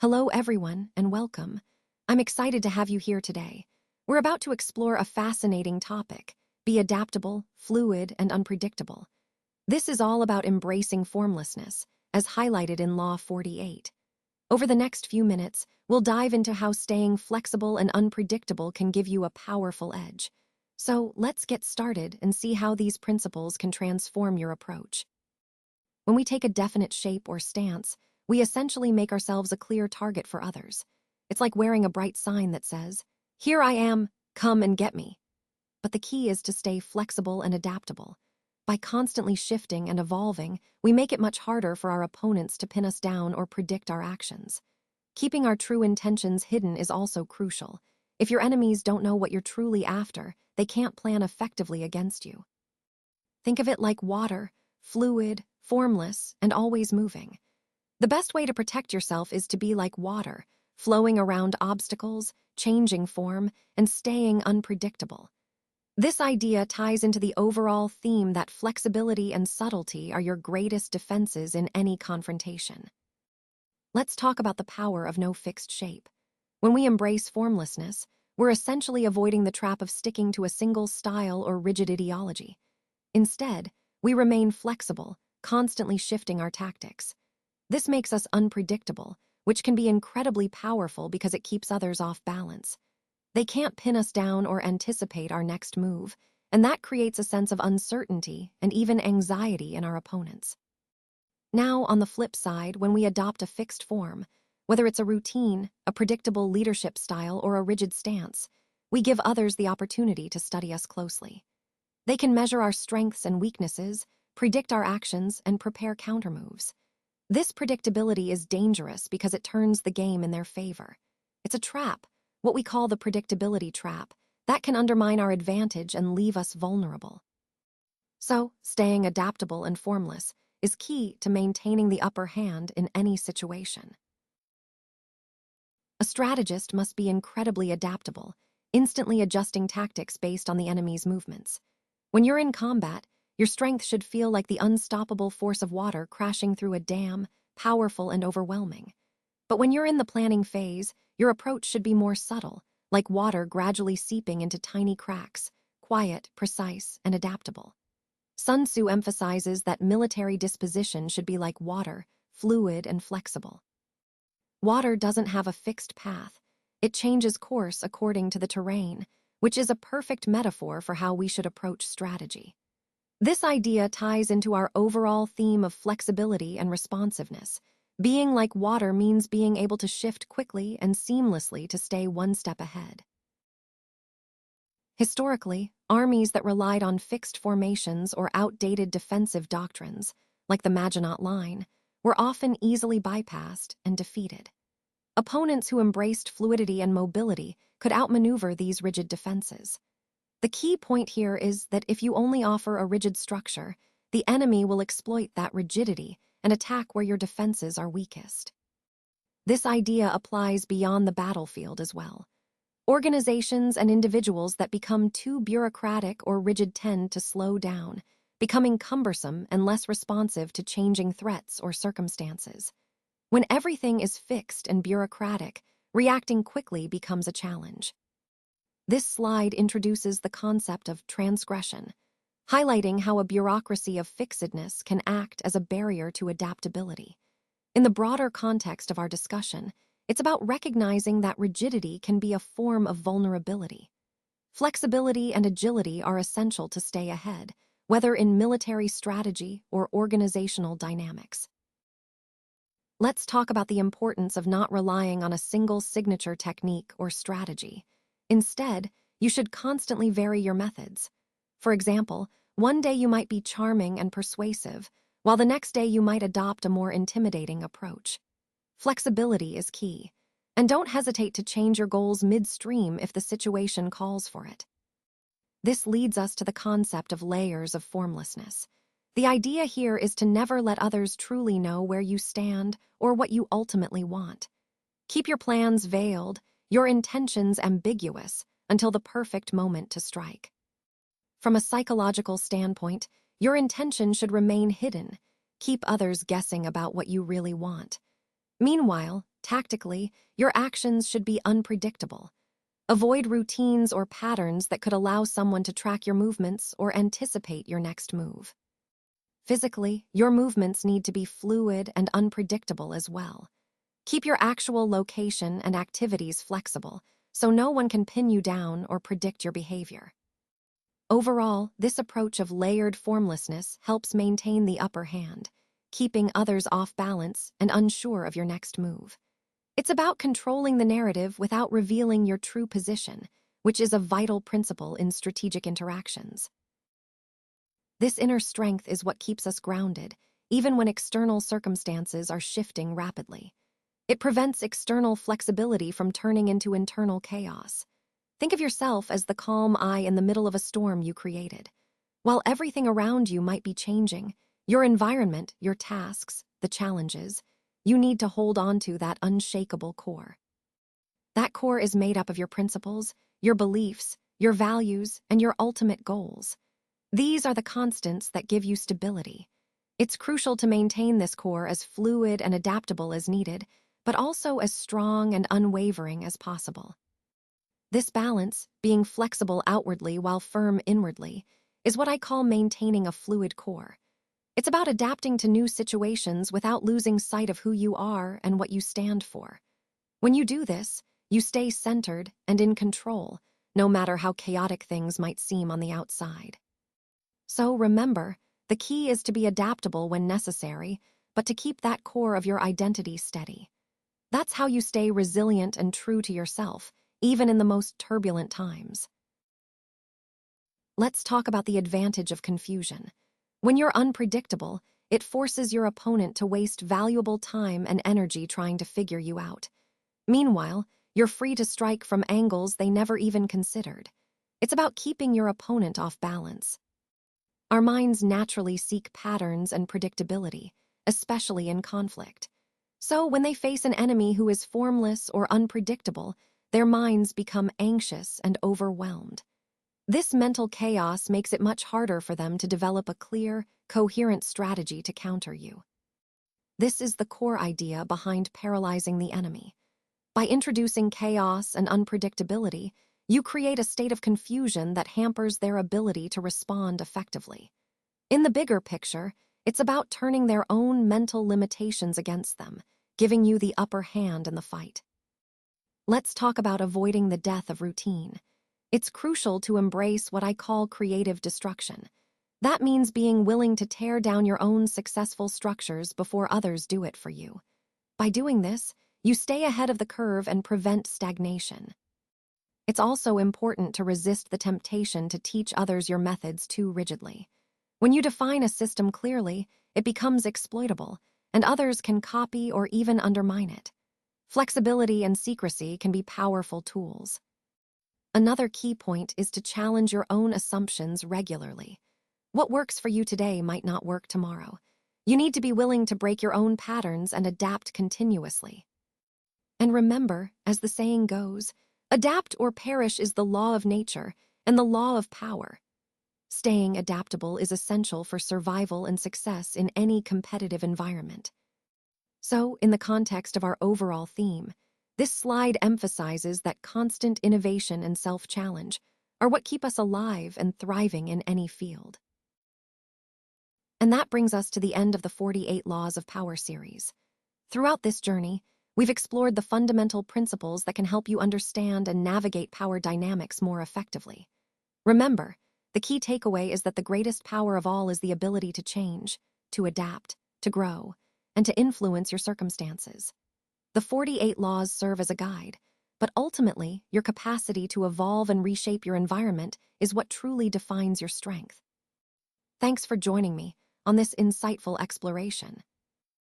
Hello, everyone, and welcome. I'm excited to have you here today. We're about to explore a fascinating topic: be adaptable, fluid, and unpredictable. This is all about embracing formlessness, as highlighted in Law 48. Over the next few minutes, we'll dive into how staying flexible and unpredictable can give you a powerful edge. So let's get started and see how these principles can transform your approach. When we take a definite shape or stance, we essentially make ourselves a clear target for others. It's like wearing a bright sign that says, "Here I am, come and get me." But the key is to stay flexible and adaptable. By constantly shifting and evolving, we make it much harder for our opponents to pin us down or predict our actions. Keeping our true intentions hidden is also crucial. If your enemies don't know what you're truly after, they can't plan effectively against you. Think of it like water, fluid, formless, and always moving. The best way to protect yourself is to be like water, flowing around obstacles, changing form, and staying unpredictable. This idea ties into the overall theme that flexibility and subtlety are your greatest defenses in any confrontation. Let's talk about the power of no fixed shape. When we embrace formlessness, we're essentially avoiding the trap of sticking to a single style or rigid ideology. Instead, we remain flexible, constantly shifting our tactics. This makes us unpredictable, which can be incredibly powerful because it keeps others off balance. They can't pin us down or anticipate our next move, and that creates a sense of uncertainty and even anxiety in our opponents. Now, on the flip side, when we adopt a fixed form, whether it's a routine, a predictable leadership style, or a rigid stance, we give others the opportunity to study us closely. They can measure our strengths and weaknesses, predict our actions, and prepare countermoves. This predictability is dangerous because it turns the game in their favor. It's a trap, what we call the predictability trap, that can undermine our advantage and leave us vulnerable. So, staying adaptable and formless is key to maintaining the upper hand in any situation. A strategist must be incredibly adaptable, instantly adjusting tactics based on the enemy's movements. When you're in combat, your strength should feel like the unstoppable force of water crashing through a dam, powerful and overwhelming. But when you're in the planning phase, your approach should be more subtle, like water gradually seeping into tiny cracks, quiet, precise, and adaptable. Sun Tzu emphasizes that military disposition should be like water, fluid and flexible. Water doesn't have a fixed path. It changes course according to the terrain, which is a perfect metaphor for how we should approach strategy. This idea ties into our overall theme of flexibility and responsiveness. Being like water means being able to shift quickly and seamlessly to stay one step ahead. Historically, armies that relied on fixed formations or outdated defensive doctrines, like the Maginot Line, were often easily bypassed and defeated. Opponents who embraced fluidity and mobility could outmaneuver these rigid defenses. The key point here is that if you only offer a rigid structure, the enemy will exploit that rigidity and attack where your defenses are weakest. This idea applies beyond the battlefield as well. Organizations and individuals that become too bureaucratic or rigid tend to slow down, becoming cumbersome and less responsive to changing threats or circumstances. When everything is fixed and bureaucratic, reacting quickly becomes a challenge. This slide introduces the concept of transgression, highlighting how a bureaucracy of fixedness can act as a barrier to adaptability. In the broader context of our discussion, it's about recognizing that rigidity can be a form of vulnerability. Flexibility and agility are essential to stay ahead, whether in military strategy or organizational dynamics. Let's talk about the importance of not relying on a single signature technique or strategy. Instead, you should constantly vary your methods. For example, one day you might be charming and persuasive, while the next day you might adopt a more intimidating approach. Flexibility is key, and don't hesitate to change your goals midstream if the situation calls for it. This leads us to the concept of layers of formlessness. The idea here is to never let others truly know where you stand or what you ultimately want. Keep your plans veiled, your intentions ambiguous, until the perfect moment to strike. From a psychological standpoint, your intention should remain hidden. Keep others guessing about what you really want. Meanwhile, Tactically, your actions should be unpredictable. Avoid routines or patterns that could allow someone to track your movements or anticipate your next move. Physically, your movements need to be fluid and unpredictable as well. Keep your actual location and activities flexible, so no one can pin you down or predict your behavior. Overall, this approach of layered formlessness helps maintain the upper hand, keeping others off balance and unsure of your next move. It's about controlling the narrative without revealing your true position, which is a vital principle in strategic interactions. This inner strength is what keeps us grounded, even when external circumstances are shifting rapidly. It prevents external flexibility from turning into internal chaos. Think of yourself as the calm eye in the middle of a storm you created. While everything around you might be changing, your environment, your tasks, the challenges, you need to hold on to that unshakable core. That core is made up of your principles, your beliefs, your values, and your ultimate goals. These are the constants that give you stability. It's crucial to maintain this core as fluid and adaptable as needed, but also as strong and unwavering as possible. This balance, being flexible outwardly while firm inwardly, is what I call maintaining a fluid core. It's about adapting to new situations without losing sight of who you are and what you stand for. When you do this, you stay centered and in control, no matter how chaotic things might seem on the outside. So remember, the key is to be adaptable when necessary, but to keep that core of your identity steady. That's how you stay resilient and true to yourself, even in the most turbulent times. Let's talk about the advantage of confusion. When you're unpredictable, it forces your opponent to waste valuable time and energy trying to figure you out. Meanwhile, you're free to strike from angles they never even considered. It's about keeping your opponent off balance. Our minds naturally seek patterns and predictability, especially in conflict. So when they face an enemy who is formless or unpredictable, their minds become anxious and overwhelmed. This mental chaos makes it much harder for them to develop a clear, coherent strategy to counter you. This is the core idea behind paralyzing the enemy. By introducing chaos and unpredictability, you create a state of confusion that hampers their ability to respond effectively. In the bigger picture, it's about turning their own mental limitations against them, giving you the upper hand in the fight. Let's talk about avoiding the death of routine. It's crucial to embrace what I call creative destruction. That means being willing to tear down your own successful structures before others do it for you. By doing this, you stay ahead of the curve and prevent stagnation. It's also important to resist the temptation to teach others your methods too rigidly. When you define a system clearly, it becomes exploitable, and others can copy or even undermine it. Flexibility and secrecy can be powerful tools. Another key point is to challenge your own assumptions regularly. What works for you today might not work tomorrow. You need to be willing to break your own patterns and adapt continuously. And remember, as the saying goes, adapt or perish is the law of nature and the law of power. Staying adaptable is essential for survival and success in any competitive environment. So, in the context of our overall theme, this slide emphasizes that constant innovation and self-challenge are what keep us alive and thriving in any field. And that brings us to the end of the 48 Laws of Power series. Throughout this journey, we've explored the fundamental principles that can help you understand and navigate power dynamics more effectively. Remember, the key takeaway is that the greatest power of all is the ability to change, to adapt, to grow, and to influence your circumstances. The 48 laws serve as a guide, but ultimately, your capacity to evolve and reshape your environment is what truly defines your strength. Thanks for joining me on this insightful exploration.